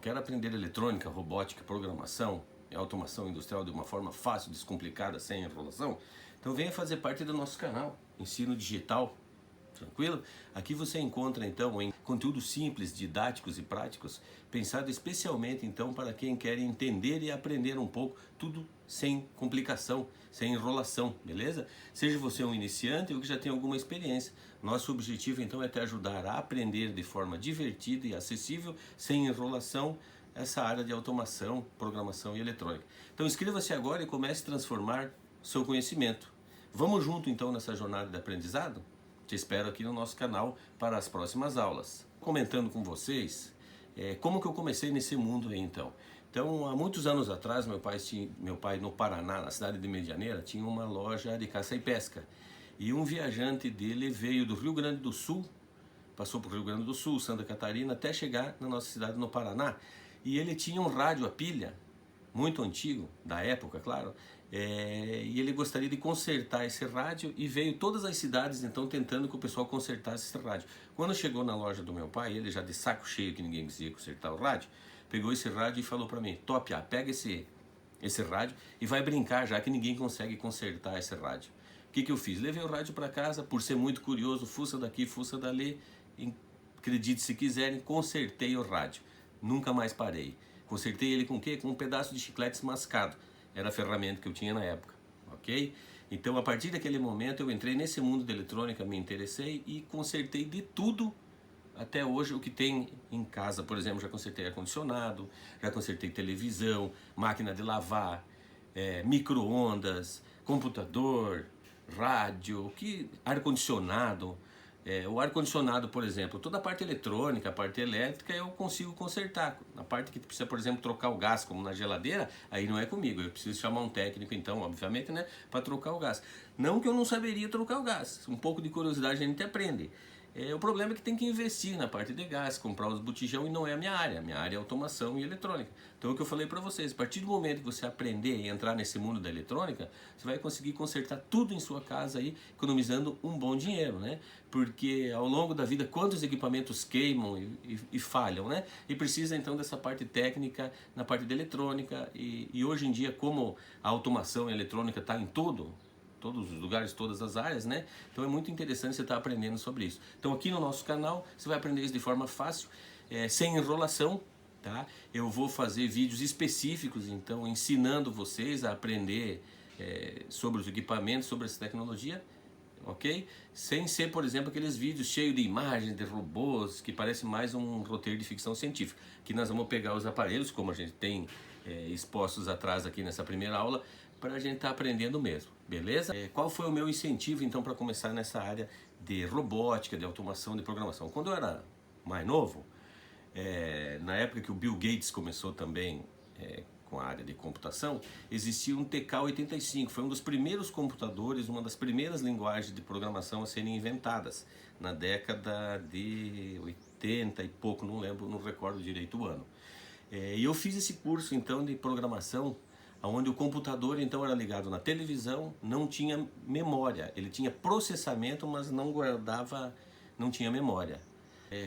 quer aprender eletrônica, robótica, programação e automação industrial de uma forma fácil, descomplicada, sem enrolação? Então venha fazer parte do nosso canal, Ensino Digital. Tranquilo? Aqui você encontra então em conteúdos simples, didáticos e práticos, pensado especialmente então para quem quer entender e aprender um pouco, tudo sem complicação, sem enrolação, beleza? Seja você um iniciante ou que já tem alguma experiência, nosso objetivo então é te ajudar a aprender de forma divertida e acessível, sem enrolação, essa área de automação, programação e eletrônica. Então inscreva-se agora e comece a transformar seu conhecimento. Vamos junto então nessa jornada de aprendizado? Te espero aqui no nosso canal para as próximas aulas. Comentando com vocês como que eu comecei nesse mundo aí então. Então, há muitos anos atrás, meu pai no Paraná, na cidade de Medianeira, tinha uma loja de caça e pesca. E um viajante dele veio do Rio Grande do Sul, passou por Rio Grande do Sul, Santa Catarina, até chegar na nossa cidade no Paraná. E ele tinha um rádio a pilha, muito antigo, da época, claro, e ele gostaria de consertar esse rádio e veio todas as cidades então tentando que o pessoal consertasse esse rádio. Quando chegou na loja do meu pai, ele já de saco cheio que ninguém queria consertar o rádio, pegou esse rádio e falou para mim: Top, pega esse rádio e vai brincar, já que ninguém consegue consertar esse rádio. O que eu fiz? Levei o rádio para casa, por ser muito curioso, fuça daqui, fuça dali, acredite se quiserem, consertei o rádio. Nunca mais parei. Consertei ele com o quê? Com um pedaço de chiclete mascado. Era a ferramenta que eu tinha na época, ok? Então, a partir daquele momento, eu entrei nesse mundo de eletrônica, me interessei e consertei de tudo até hoje o que tem em casa. Por exemplo, já consertei ar-condicionado, já consertei televisão, máquina de lavar, micro-ondas, computador, rádio, ar-condicionado. O ar-condicionado, por exemplo, toda a parte eletrônica, a parte elétrica eu consigo consertar. A parte que precisa, por exemplo, trocar o gás, como na geladeira, aí não é comigo. Eu preciso chamar um técnico, então, obviamente, né, para trocar o gás. Não que eu não saberia trocar o gás. Um pouco de curiosidade a gente aprende. O problema é que tem que investir na parte de gás, comprar os botijão, e não é a minha área. A minha área é automação e eletrônica. Então é o que eu falei para vocês, a partir do momento que você aprender e entrar nesse mundo da eletrônica, você vai conseguir consertar tudo em sua casa aí, economizando um bom dinheiro, né? Porque ao longo da vida, quantos equipamentos queimam e falham, né? E precisa então dessa parte técnica na parte de eletrônica, e hoje em dia, como a automação e a eletrônica está em todos os lugares, todas as áreas, né? Então é muito interessante você estar aprendendo sobre isso. Então aqui no nosso canal você vai aprender isso de forma fácil, sem enrolação, tá? Eu vou fazer vídeos específicos, então, ensinando vocês a aprender sobre os equipamentos, sobre essa tecnologia, ok? Sem ser, por exemplo, aqueles vídeos cheios de imagens, de robôs, que parece mais um roteiro de ficção científica. Que nós vamos pegar os aparelhos, como a gente tem expostos atrás aqui nessa primeira aula, para a gente estar aprendendo mesmo, beleza? Qual foi o meu incentivo então para começar nessa área de robótica, de automação, de programação? Quando eu era mais novo, na época que o Bill Gates começou também com a área de computação, existia um TK-85, foi um dos primeiros computadores, uma das primeiras linguagens de programação a serem inventadas, na década de 80 e pouco, não lembro, não recordo direito o ano. E eu fiz esse curso então de programação, onde o computador então era ligado na televisão, não tinha memória, ele tinha processamento, mas não guardava, não tinha memória.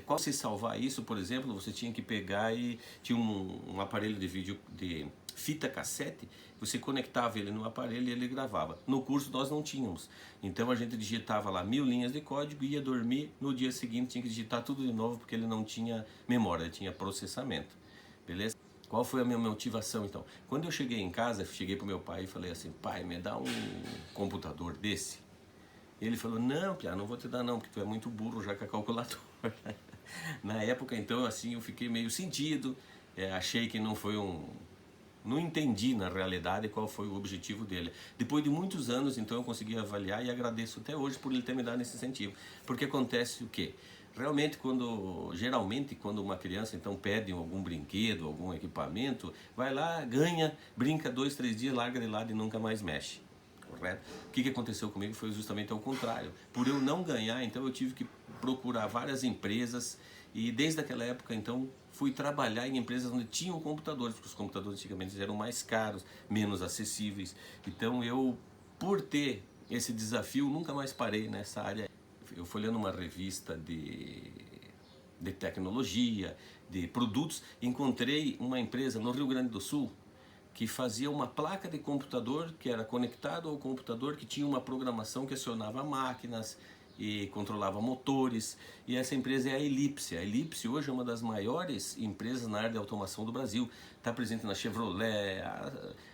Qual se salvar isso, por exemplo, você tinha que pegar e tinha um aparelho de vídeo de fita cassete, você conectava ele no aparelho e ele gravava. No curso nós não tínhamos, então a gente digitava lá 1000 linhas de código, ia dormir, no dia seguinte tinha que digitar tudo de novo porque ele não tinha memória, ele tinha processamento, beleza? Qual foi a minha motivação então? Quando eu cheguei em casa, cheguei pro meu pai e falei assim: pai, me dá um computador desse? Ele falou: não, Pia, não vou te dar não, porque tu é muito burro já com a calculadora. Na época então assim eu fiquei meio sentido, achei que não foi não entendi na realidade qual foi o objetivo dele. Depois de muitos anos então eu consegui avaliar e agradeço até hoje por ele ter me dado esse incentivo. Porque acontece o quê? Realmente, geralmente quando uma criança então pede algum brinquedo, algum equipamento, vai lá, ganha, brinca 2, 3 dias, larga de lado e nunca mais mexe. Correto? O que aconteceu comigo foi justamente ao contrário. Por eu não ganhar, então eu tive que procurar várias empresas e desde aquela época então fui trabalhar em empresas onde tinham computadores, porque os computadores antigamente eram mais caros, menos acessíveis. Então eu, por ter esse desafio, nunca mais parei nessa área. Eu folheando uma revista de tecnologia, de produtos, encontrei uma empresa no Rio Grande do Sul que fazia uma placa de computador que era conectado ao computador, que tinha uma programação que acionava máquinas e controlava motores, e essa empresa é a Elipse. A Elipse hoje é uma das maiores empresas na área de automação do Brasil, está presente na Chevrolet,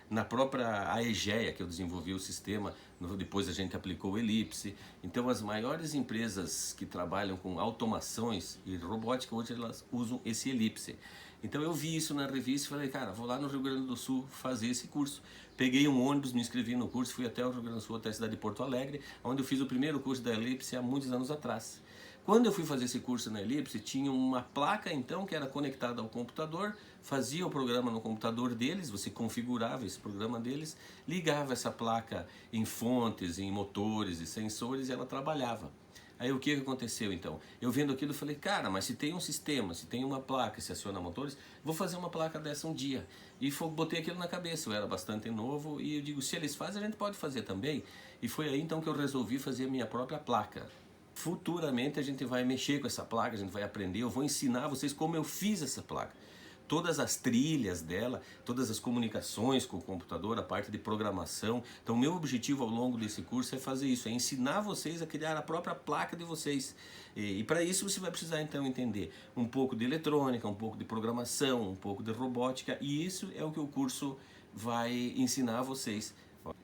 na própria Aegea, que eu desenvolvi o sistema, depois a gente aplicou o Elipse. Então as maiores empresas que trabalham com automações e robótica, hoje elas usam esse Elipse. Então eu vi isso na revista e falei, cara, vou lá no Rio Grande do Sul fazer esse curso. Peguei um ônibus, me inscrevi no curso, fui até o Rio Grande do Sul, até a cidade de Porto Alegre, onde eu fiz o primeiro curso da Elipse há muitos anos atrás. Quando eu fui fazer esse curso na Elipse, tinha uma placa então que era conectada ao computador, fazia o programa no computador deles, você configurava esse programa deles, ligava essa placa em fontes, em motores e sensores e ela trabalhava. Aí o que aconteceu então? Eu vendo aquilo falei, cara, mas se tem um sistema, se tem uma placa, se aciona motores, vou fazer uma placa dessa um dia. E botei aquilo na cabeça, eu era bastante novo e eu digo, se eles fazem, a gente pode fazer também. E foi aí então que eu resolvi fazer a minha própria placa. Futuramente a gente vai mexer com essa placa, a gente vai aprender, eu vou ensinar vocês como eu fiz essa placa. Todas as trilhas dela, todas as comunicações com o computador, a parte de programação. Então, meu objetivo ao longo desse curso é fazer isso, é ensinar vocês a criar a própria placa de vocês. E para isso você vai precisar então entender um pouco de eletrônica, um pouco de programação, um pouco de robótica, e isso é o que o curso vai ensinar a vocês.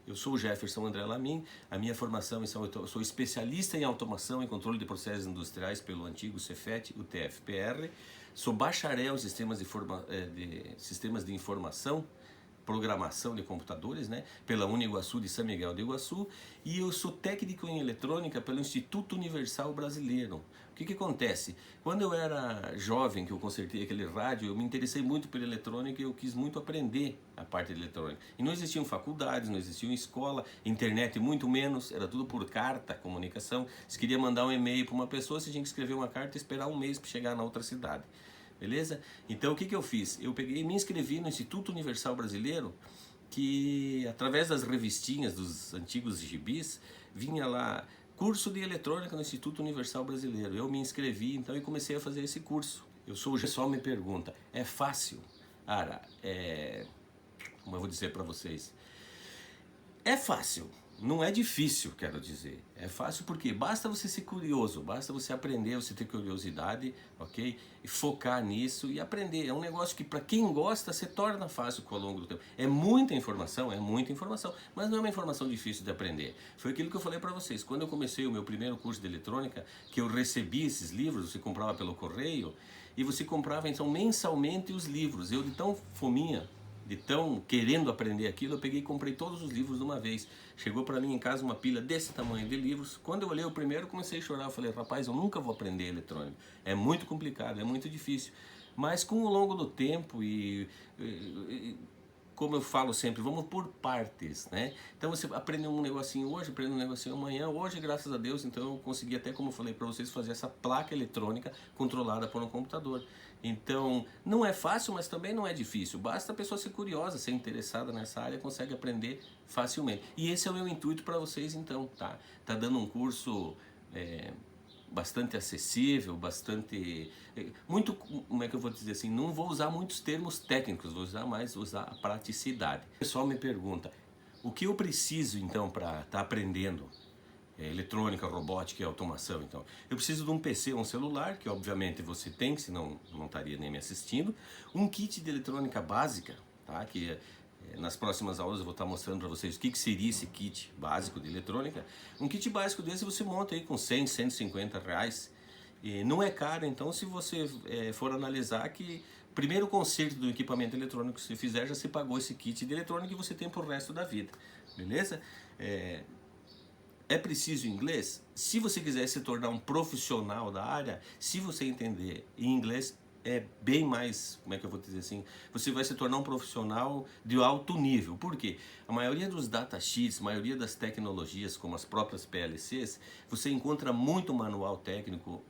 Eu sou o Jefferson André Lamin, a minha formação eu sou especialista em automação e controle de processos industriais pelo antigo Cefet, o TFPR, sou bacharel em sistemas de informação, programação de computadores, né, pela Uniguaçu de São Miguel do Iguaçu, e eu sou técnico em eletrônica pelo Instituto Universal Brasileiro. O que acontece? Quando eu era jovem, que eu consertei aquele rádio, eu me interessei muito pela eletrônica e eu quis muito aprender a parte de eletrônica. E não existiam faculdades, não existiam escola, internet muito menos, era tudo por carta, comunicação. Se queria mandar um e-mail para uma pessoa, você tinha que escrever uma carta e esperar um mês para chegar na outra cidade. Beleza? Então o que eu fiz? Eu peguei e me inscrevi no Instituto Universal Brasileiro, que através das revistinhas dos antigos gibis, vinha lá, curso de eletrônica no Instituto Universal Brasileiro. Eu me inscrevi então e comecei a fazer esse curso. O pessoal me pergunta, é fácil? Cara, como eu vou dizer para vocês, é fácil. Não é difícil, quero dizer. É fácil porque basta você ser curioso, basta você aprender, você ter curiosidade, ok? E focar nisso e aprender. É um negócio que para quem gosta se torna fácil ao longo do tempo. É muita informação, mas não é uma informação difícil de aprender. Foi aquilo que eu falei para vocês. Quando eu comecei o meu primeiro curso de eletrônica, que eu recebi esses livros, você comprava pelo correio, e você comprava então mensalmente os livros. Eu de tão fominha, de tão querendo aprender aquilo, eu peguei e comprei todos os livros de uma vez. Chegou para mim em casa uma pilha desse tamanho de livros. Quando eu olhei o primeiro, eu comecei a chorar. Eu falei, rapaz, eu nunca vou aprender eletrônica. É muito complicado, é muito difícil. Mas com o longo do tempo como eu falo sempre, vamos por partes, né? Então você aprende um negocinho hoje, aprende um negocinho amanhã. Hoje, graças a Deus, então eu consegui até, como eu falei para vocês, fazer essa placa eletrônica controlada por um computador. Então, não é fácil, mas também não é difícil. Basta a pessoa ser curiosa, ser interessada nessa área, consegue aprender facilmente. E esse é o meu intuito para vocês, então, tá? Tá dando um curso bastante acessível, bastante... muito, como é que eu vou dizer assim, não vou usar muitos termos técnicos, vou usar a praticidade. O pessoal me pergunta, o que eu preciso então para estar aprendendo eletrônica, robótica e automação? Então, eu preciso de um PC, um celular, que obviamente você tem, senão não estaria nem me assistindo, um kit de eletrônica básica, tá? Que nas próximas aulas eu vou estar mostrando para vocês o que seria esse kit básico de eletrônica. Um kit básico desse você monta aí com 100, 150 reais. E não é caro, então, se você for analisar que primeiro conserto do equipamento eletrônico que você fizer, já se pagou esse kit de eletrônica e você tem pro resto da vida. Beleza? É preciso inglês? Se você quiser se tornar um profissional da área, se você entender em inglês, é bem mais, como é que eu vou dizer assim, você vai se tornar um profissional de alto nível. Por quê? A maioria dos datasheets, a maioria das tecnologias, como as próprias PLCs, você encontra muito manual técnico,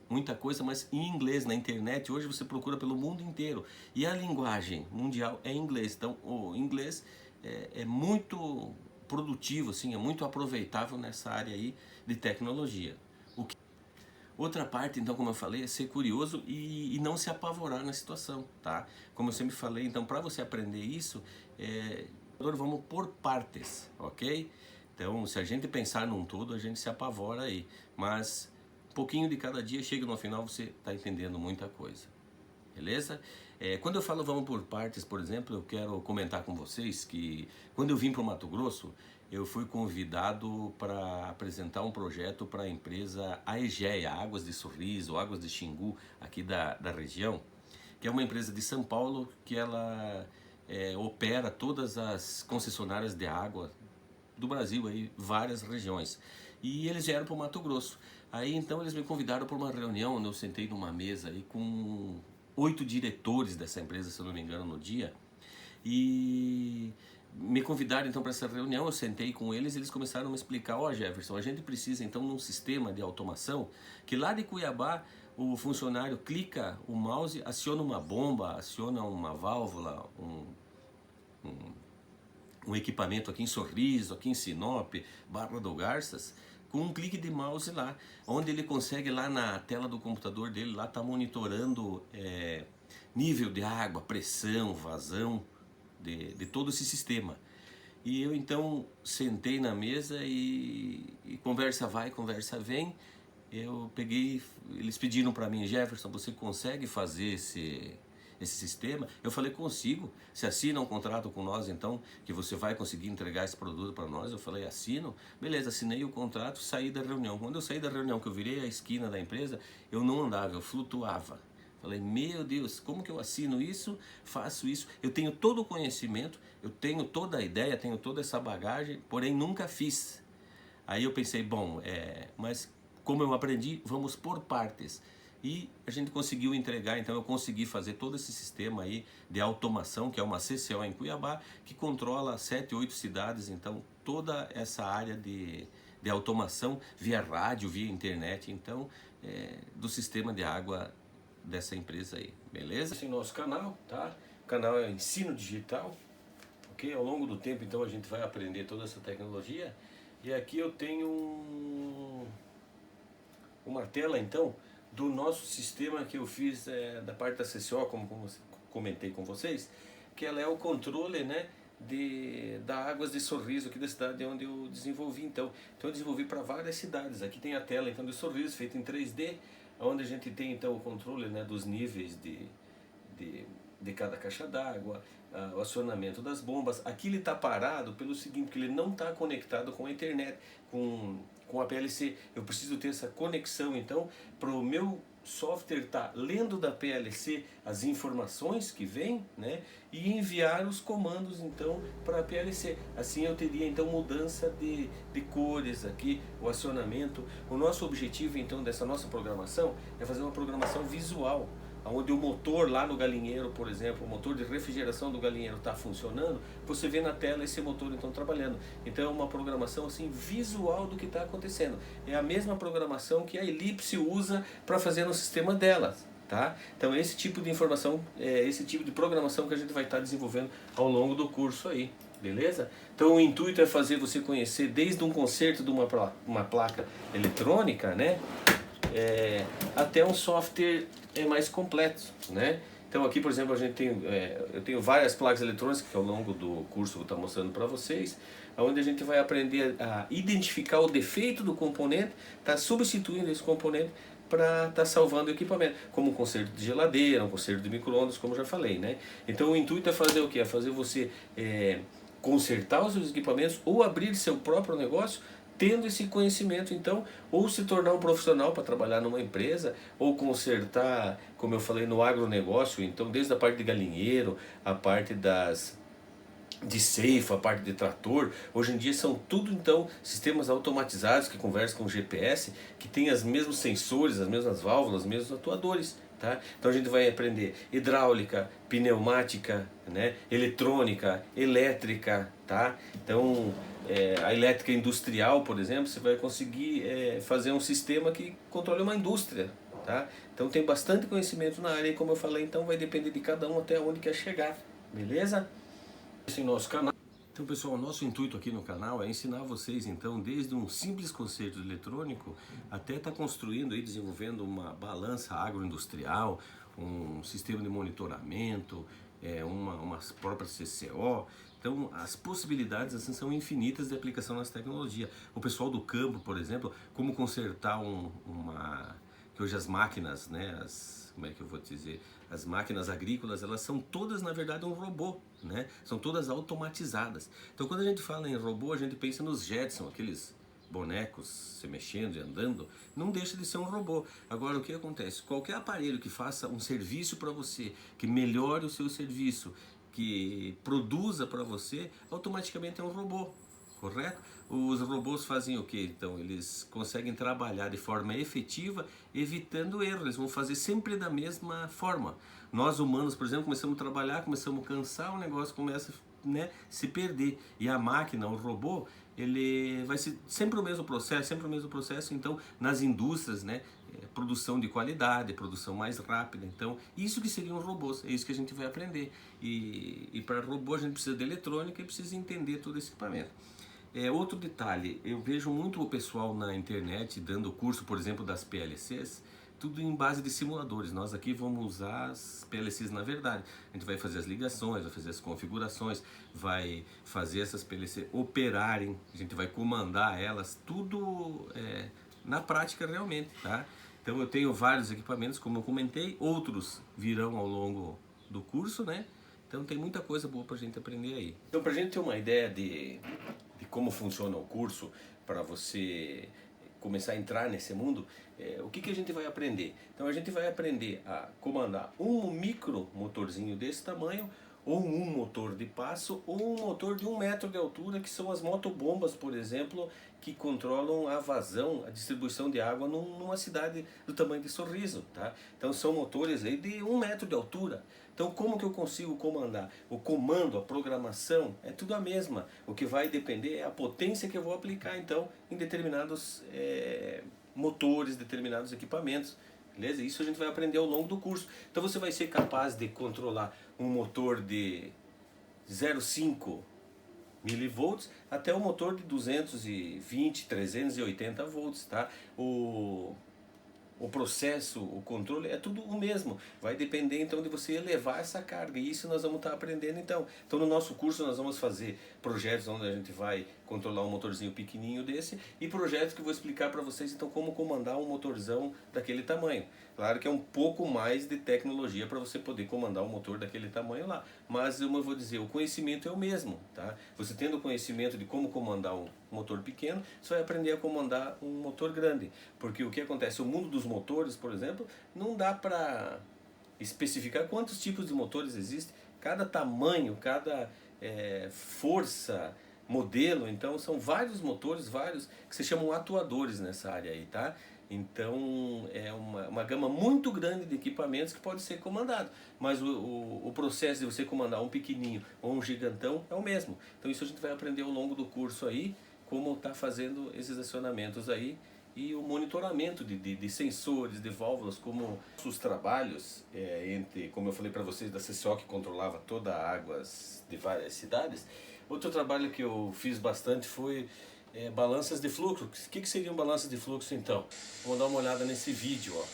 muita coisa, mas em inglês, na internet. Hoje você procura pelo mundo inteiro. E a linguagem mundial é inglês. Então, o inglês é muito produtivo, assim, é muito aproveitável nessa área aí de tecnologia. Outra parte, então, como eu falei, é ser curioso e não se apavorar na situação, tá? Como eu sempre falei, então, para você aprender isso, vamos por partes, ok? Então, se a gente pensar num todo, a gente se apavora aí. Mas, um pouquinho de cada dia, chega no final, você está entendendo muita coisa. Beleza? Quando eu falo vamos por partes, por exemplo, eu quero comentar com vocês que quando eu vim para o Mato Grosso, eu fui convidado para apresentar um projeto para a empresa Aegea, Águas de Sorriso, Águas de Xingu, aqui da região, que é uma empresa de São Paulo que ela opera todas as concessionárias de água do Brasil, aí, várias regiões. E eles vieram para o Mato Grosso. Aí então eles me convidaram para uma reunião, onde eu sentei numa mesa aí com 8 diretores dessa empresa, se eu não me engano, no dia. E me convidaram então para essa reunião, eu sentei com eles e eles começaram a me explicar, ó Jefferson, a gente precisa então de um sistema de automação que lá de Cuiabá o funcionário clica o mouse, aciona uma bomba, aciona uma válvula, um equipamento aqui em Sorriso, aqui em Sinop, Barra do Garças, com um clique de mouse lá, onde ele consegue lá na tela do computador dele, lá tá monitorando nível de água, pressão, vazão de todo esse sistema. E eu então sentei na mesa e conversa vai, conversa vem, eu peguei, eles pediram para mim, Jefferson, você consegue fazer esse sistema? Eu falei, consigo. Você assina um contrato com nós então, que você vai conseguir entregar esse produto para nós? Eu falei, assino. Beleza, assinei o contrato, saí da reunião. Quando eu saí da reunião, que eu virei a esquina da empresa, eu não andava, eu flutuava. Falei, meu Deus, como que eu assino isso, faço isso? Eu tenho todo o conhecimento, eu tenho toda a ideia, tenho toda essa bagagem, porém nunca fiz. Aí eu pensei, bom, mas como eu aprendi, vamos por partes. E a gente conseguiu entregar, então eu consegui fazer todo esse sistema aí de automação, que é uma CCO em Cuiabá, que controla 7, 8 cidades, então toda essa área de automação via rádio, via internet, então do sistema de água dessa empresa aí, beleza? Esse é o nosso canal, tá? O canal é Ensino Digital, ok? Ao longo do tempo, então, a gente vai aprender toda essa tecnologia. E aqui eu tenho uma tela, então, do nosso sistema que eu fiz da parte da CCO, como comentei com vocês, que ela é o controle, né, da Águas de Sorriso, aqui da cidade onde eu desenvolvi. Então eu desenvolvi para várias cidades. Aqui tem a tela então de Sorriso, feita em 3D, onde a gente tem então o controle, né, dos níveis de cada caixa d'água, o acionamento das bombas. Aqui ele está parado pelo seguinte, que ele não está conectado com a internet, com a PLC. Eu preciso ter essa conexão então para o meu software estar lendo da PLC as informações que vêm, né, e enviar os comandos então para a PLC. Assim eu teria então mudança de cores aqui, o acionamento. O nosso objetivo então dessa nossa programação é fazer uma programação visual, onde o motor lá no galinheiro, por exemplo, o motor de refrigeração do galinheiro está funcionando, você vê na tela esse motor então trabalhando. Então é uma programação assim visual do que está acontecendo. É a mesma programação que a Ellipse usa para fazer no sistema delas, tá? Então esse tipo de informação, esse tipo de programação que a gente vai estar desenvolvendo ao longo do curso aí. Beleza? Então o intuito é fazer você conhecer desde um conserto de uma placa eletrônica, né? Até um software mais completo, né? Então aqui, por exemplo, a gente tem, eu tenho várias placas eletrônicas que ao longo do curso eu vou estar mostrando para vocês, onde a gente vai aprender a identificar o defeito do componente, tá substituindo esse componente para estar salvando o equipamento, como um conserto de geladeira, um conserto de micro-ondas, como eu já falei, né? Então o intuito é fazer o quê? É fazer você consertar os seus equipamentos ou abrir seu próprio negócio, tendo esse conhecimento então, ou se tornar um profissional para trabalhar numa empresa, ou consertar, como eu falei, no agronegócio, então desde a parte de galinheiro, a parte de ceifa, a parte de trator. Hoje em dia são tudo então sistemas automatizados que conversam com GPS, que tem os mesmos sensores, as mesmas válvulas, os mesmos atuadores. Tá? Então a gente vai aprender hidráulica, pneumática, né? Eletrônica, elétrica, tá? Então a elétrica industrial, por exemplo, você vai conseguir fazer um sistema que controle uma indústria, tá? Então tem bastante conhecimento na área e, como eu falei, então vai depender de cada um até onde quer chegar, beleza? Esse é o nosso canal. Então, pessoal, o nosso intuito aqui no canal é ensinar vocês, então, desde um simples conceito eletrônico até estar construindo e desenvolvendo uma balança agroindustrial, um sistema de monitoramento, uma própria CCO. Então, as possibilidades assim, são infinitas de aplicação nessa tecnologia. O pessoal do campo, por exemplo, como consertar que hoje as máquinas, né, como é que eu vou dizer, as máquinas agrícolas, elas são todas, na verdade, um robô, né? São todas automatizadas. Então, quando a gente fala em robô, a gente pensa nos Jetson, aqueles bonecos se mexendo e andando, não deixa de ser um robô. Agora, o que acontece? Qualquer aparelho que faça um serviço para você, que melhore o seu serviço, que produza para você, automaticamente é um robô, correto? Os robôs fazem o que? Então, eles conseguem trabalhar de forma efetiva, evitando erros. Eles vão fazer sempre da mesma forma. Nós humanos, por exemplo, começamos a trabalhar, começamos a cansar, o negócio começa a, né, se perder. E a máquina, o robô, ele vai ser sempre o mesmo processo, sempre o mesmo processo. Então, nas indústrias, né, produção de qualidade, produção mais rápida. Então, isso que seriam robôs, é isso que a gente vai aprender. E para robô a gente precisa de eletrônica e precisa entender todo esse equipamento. Outro detalhe, eu vejo muito o pessoal na internet dando curso, por exemplo, das PLCs, tudo em base de simuladores. Nós aqui vamos usar as PLCs na verdade. A gente vai fazer as ligações, vai fazer as configurações, vai fazer essas PLCs operarem, a gente vai comandar elas, tudo na prática realmente, tá? Então eu tenho vários equipamentos, como eu comentei, outros virão ao longo do curso, né? Então tem muita coisa boa pra gente aprender aí. Então pra gente ter uma ideia de como funciona o curso, para você começar a entrar nesse mundo, o que a gente vai aprender? Então a gente vai aprender a comandar um micro motorzinho desse tamanho, ou um motor de passo, ou um motor de 1 metro de altura, que são as motobombas, por exemplo, que controlam a vazão, a distribuição de água numa cidade do tamanho de Sorriso, tá? Então são motores aí de 1 metro de altura. Então como que eu consigo comandar? O comando, a programação, é tudo a mesma. O que vai depender é a potência que eu vou aplicar, então, em determinados motores, determinados equipamentos. Beleza? Isso a gente vai aprender ao longo do curso. Então você vai ser capaz de controlar um motor de 0,5 milivolts até um motor de 220, 380 volts, tá? O processo, o controle é tudo o mesmo. Vai depender então de você elevar essa carga. E isso nós vamos estar aprendendo então. Então no nosso curso nós vamos fazer projetos onde a gente vai controlar um motorzinho pequenininho desse e projetos que eu vou explicar para vocês então como comandar um motorzão daquele tamanho. Claro que é um pouco mais de tecnologia para você poder comandar um motor daquele tamanho lá. Mas eu vou dizer, o conhecimento é o mesmo, tá? Você tendo conhecimento de como comandar um motor pequeno, você vai aprender a comandar um motor grande. Porque o que acontece? O mundo dos motores, por exemplo, não dá para especificar quantos tipos de motores existem. Cada tamanho, cada força, modelo, então são vários motores, vários que se chamam atuadores nessa área aí, tá? Então é uma gama muito grande de equipamentos que pode ser comandado, mas o processo de você comandar um pequenininho ou um gigantão é o mesmo. Então isso a gente vai aprender ao longo do curso aí, como tá fazendo esses acionamentos aí e o monitoramento de sensores, de válvulas, como os trabalhos como eu falei para vocês, da CCO que controlava todas as águas de várias cidades. Outro trabalho que eu fiz bastante foi balanças de fluxo. O que seriam balanças de fluxo então? Vamos dar uma olhada nesse vídeo, ó.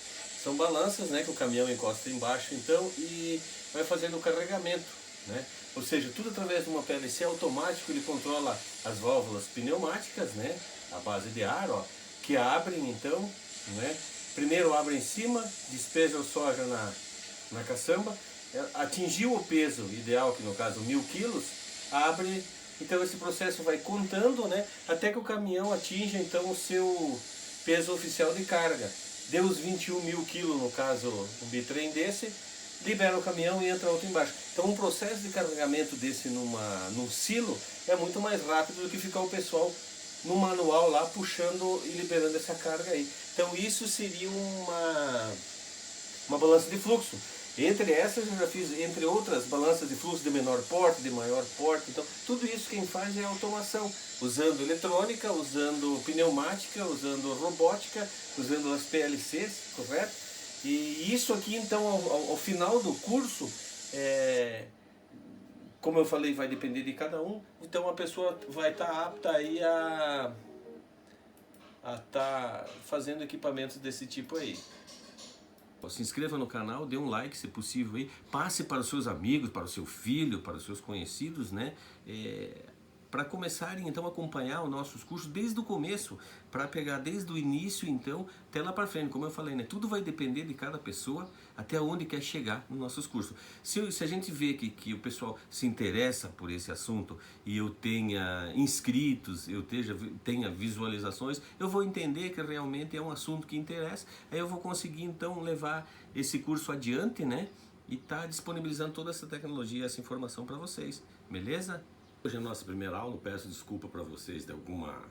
São balanças, né, que o caminhão encosta embaixo então e vai fazendo o carregamento, né? Ou seja, tudo através de uma PLC automático. Ele controla as válvulas pneumáticas, né, à base de ar, ó, que abrem então, né? Primeiro abre em cima, despeja o soja na caçamba, atingiu o peso ideal, que no caso 1000 quilos, abre. Então esse processo vai contando, né, até que o caminhão atinja então o seu peso oficial de carga. Deu os 21 mil quilos, no caso um bitrem desse, libera o caminhão e entra outro embaixo. Então um processo de carregamento desse num silo é muito mais rápido do que ficar o pessoal no manual lá puxando e liberando essa carga aí. Então isso seria uma balança de fluxo. Entre essas eu já fiz, entre outras, balanças de fluxo de menor porte, de maior porte. Então tudo isso quem faz é automação, usando eletrônica, usando pneumática, usando robótica, usando as PLCs, correto? E isso aqui então ao final do curso, como eu falei, vai depender de cada um, então a pessoa vai estar apta aí a estar fazendo equipamentos desse tipo aí. Se inscreva no canal, dê um like se possível aí, passe para os seus amigos, para o seu filho, para os seus conhecidos, né? Para começarem então a acompanhar os nossos cursos desde o começo, para pegar desde o início então até lá para frente, como eu falei, né? Tudo vai depender de cada pessoa até onde quer chegar nos nossos cursos. Se a gente vê que o pessoal se interessa por esse assunto e eu tenha inscritos, eu tenha visualizações, eu vou entender que realmente é um assunto que interessa, aí eu vou conseguir então levar esse curso adiante, né? E tá disponibilizando toda essa tecnologia, essa informação para vocês, beleza? Hoje é a nossa primeira aula, peço desculpa para vocês de alguma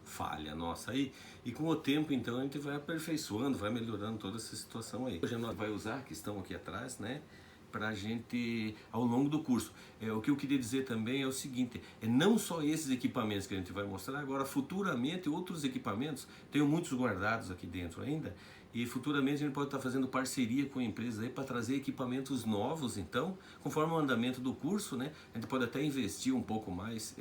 falha nossa aí, e com o tempo então a gente vai aperfeiçoando, vai melhorando toda essa situação aí. Hoje nós vai usar, que estão aqui atrás, né, pra gente, ao longo do curso. O que eu queria dizer também é o seguinte, não só esses equipamentos que a gente vai mostrar, agora futuramente outros equipamentos, tenho muitos guardados aqui dentro ainda, e futuramente a gente pode estar fazendo parceria com empresas aí para trazer equipamentos novos, então, conforme o andamento do curso, né, a gente pode até investir um pouco mais,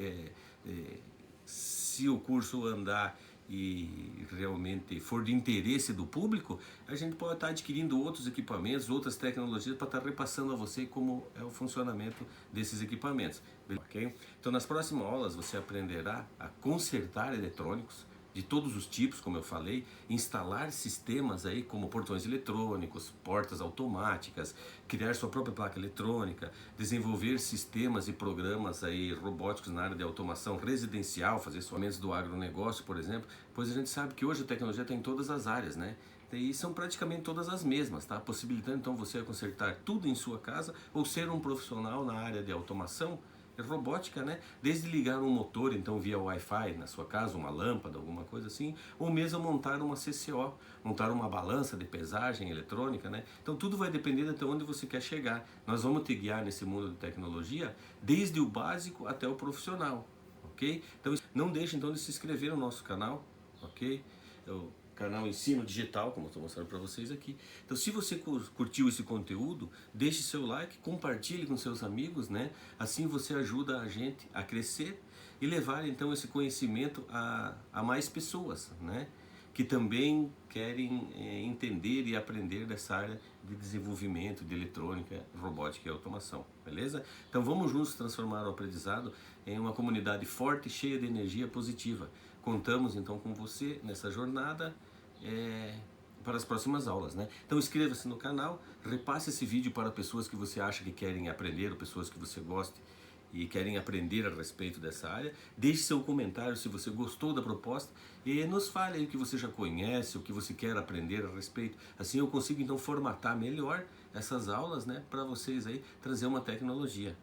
se o curso andar e realmente for de interesse do público, a gente pode estar adquirindo outros equipamentos, outras tecnologias para estar repassando a você como é o funcionamento desses equipamentos. Okay? Então nas próximas aulas você aprenderá a consertar eletrônicos de todos os tipos, como eu falei, instalar sistemas aí como portões eletrônicos, portas automáticas, criar sua própria placa eletrônica, desenvolver sistemas e programas aí robóticos na área de automação residencial, fazer somente do agronegócio, por exemplo, pois a gente sabe que hoje a tecnologia está em todas as áreas, né? E são praticamente todas as mesmas, tá? Possibilitando então você a consertar tudo em sua casa ou ser um profissional na área de automação, robótica, né? Desde ligar um motor, então via Wi-Fi na sua casa, uma lâmpada, alguma coisa assim, ou mesmo montar uma CCO, montar uma balança de pesagem eletrônica, né? Então tudo vai depender até onde você quer chegar. Nós vamos te guiar nesse mundo de tecnologia, desde o básico até o profissional, ok? Então não deixe então de se inscrever no nosso canal, ok? Canal Ensino Digital, como eu estou mostrando para vocês aqui. Então se você curtiu esse conteúdo, deixe seu like, compartilhe com seus amigos, né? Assim você ajuda a gente a crescer e levar então esse conhecimento a mais pessoas, né? Que também querem entender e aprender dessa área de desenvolvimento de eletrônica, robótica e automação, beleza? Então vamos juntos transformar o aprendizado em uma comunidade forte, cheia de energia positiva. Contamos então com você nessa jornada para as próximas aulas, né? Então inscreva-se no canal, repasse esse vídeo para pessoas que você acha que querem aprender, ou pessoas que você goste e querem aprender a respeito dessa área. Deixe seu comentário se você gostou da proposta e nos fale aí o que você já conhece, o que você quer aprender a respeito. Assim eu consigo então formatar melhor essas aulas, né, para vocês aí trazer uma tecnologia.